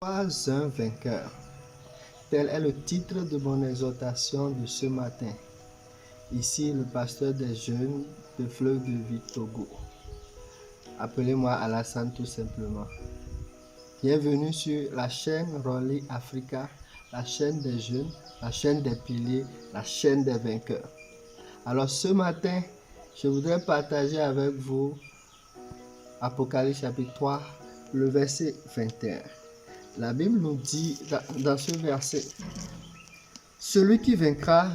Sois un vainqueur. Tel est le titre de mon exhortation de ce matin. Ici, le pasteur des jeunes de Fleuve de Vie Togo. Appelez-moi Alassane tout simplement. Bienvenue sur la chaîne Rolly Africa, la chaîne des jeunes, la chaîne des piliers, la chaîne des vainqueurs. Alors ce matin, je voudrais partager avec vous Apocalypse chapitre 3, le verset 21. La Bible nous dit dans ce verset, « Celui qui vaincra,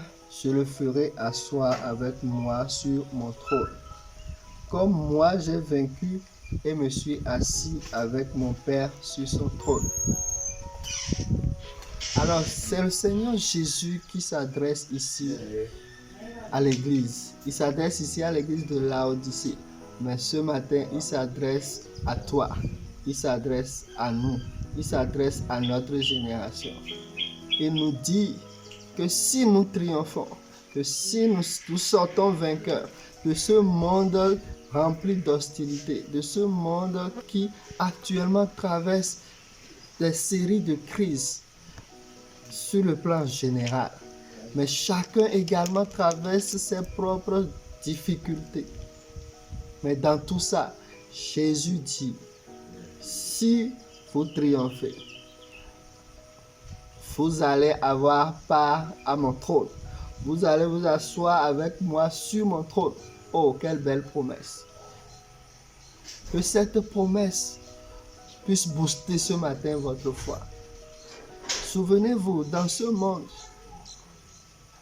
je le ferai asseoir avec moi sur mon trône, comme moi j'ai vaincu et me suis assis avec mon Père sur son trône. » Alors, c'est le Seigneur Jésus qui s'adresse ici à l'église. Il s'adresse ici à l'église de Laodicée. Mais ce matin, il s'adresse à toi. Il s'adresse à nous. Il s'adresse à notre génération. Il nous dit que si nous triomphons, que si nous sortons vainqueurs de ce monde rempli d'hostilité, de ce monde qui actuellement traverse des séries de crises sur le plan général, mais chacun également traverse ses propres difficultés. Mais dans tout ça, Jésus dit, si vous triomphez, vous allez avoir part à mon trône. Vous allez vous asseoir avec moi sur mon trône. Oh, quelle belle promesse. Que cette promesse puisse booster ce matin votre foi. Souvenez-vous, dans ce monde,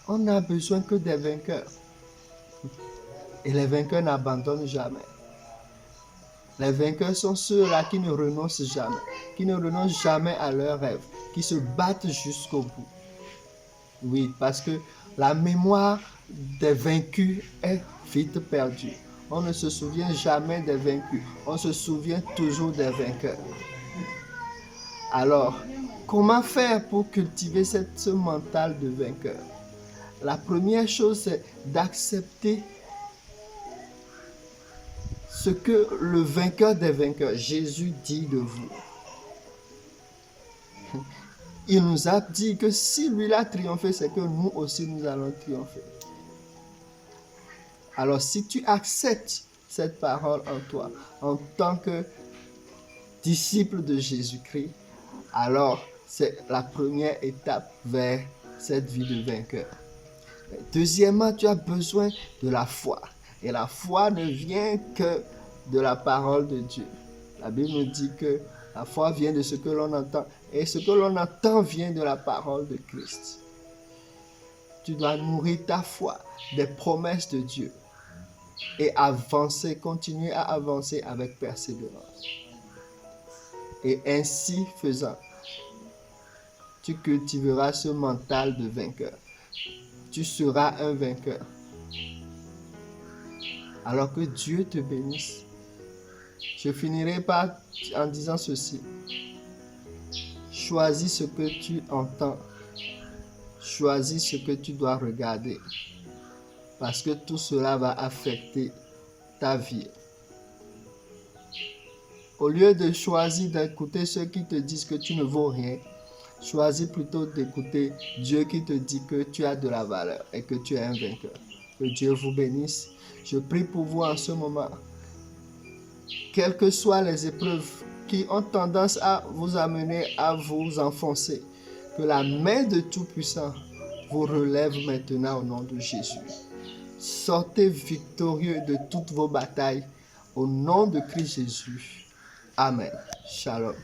on n'a besoin que des vainqueurs. Et les vainqueurs n'abandonnent jamais. Les vainqueurs sont ceux-là qui ne renoncent jamais, qui ne renoncent jamais à leurs rêves, qui se battent jusqu'au bout. Oui, parce que la mémoire des vaincus est vite perdue. On ne se souvient jamais des vaincus, on se souvient toujours des vainqueurs. Alors, comment faire pour cultiver ce mental de vainqueur? La première chose, c'est d'accepter ce que le vainqueur des vainqueurs, Jésus, dit de vous. Il nous a dit que si lui a triomphé, c'est que nous aussi nous allons triompher. Alors si tu acceptes cette parole en toi, en tant que disciple de Jésus-Christ, alors c'est la première étape vers cette vie de vainqueur. Deuxièmement, tu as besoin de la foi. Et la foi ne vient que de la parole de Dieu. La Bible nous dit que la foi vient de ce que l'on entend. Et ce que l'on entend vient de la parole de Christ. Tu dois nourrir ta foi des promesses de Dieu. Et avancer, continuer à avancer avec persévérance. Et ainsi faisant, tu cultiveras ce mental de vainqueur. Tu seras un vainqueur. Alors que Dieu te bénisse. Je finirai en disant ceci. Choisis ce que tu entends. Choisis ce que tu dois regarder. Parce que tout cela va affecter ta vie. Au lieu de choisir d'écouter ceux qui te disent que tu ne vaux rien, choisis plutôt d'écouter Dieu qui te dit que tu as de la valeur et que tu es un vainqueur. Que Dieu vous bénisse. Je prie pour vous en ce moment. Quelles que soient les épreuves qui ont tendance à vous amener à vous enfoncer, que la main de Tout-Puissant vous relève maintenant au nom de Jésus. Sortez victorieux de toutes vos batailles au nom de Christ Jésus. Amen. Shalom.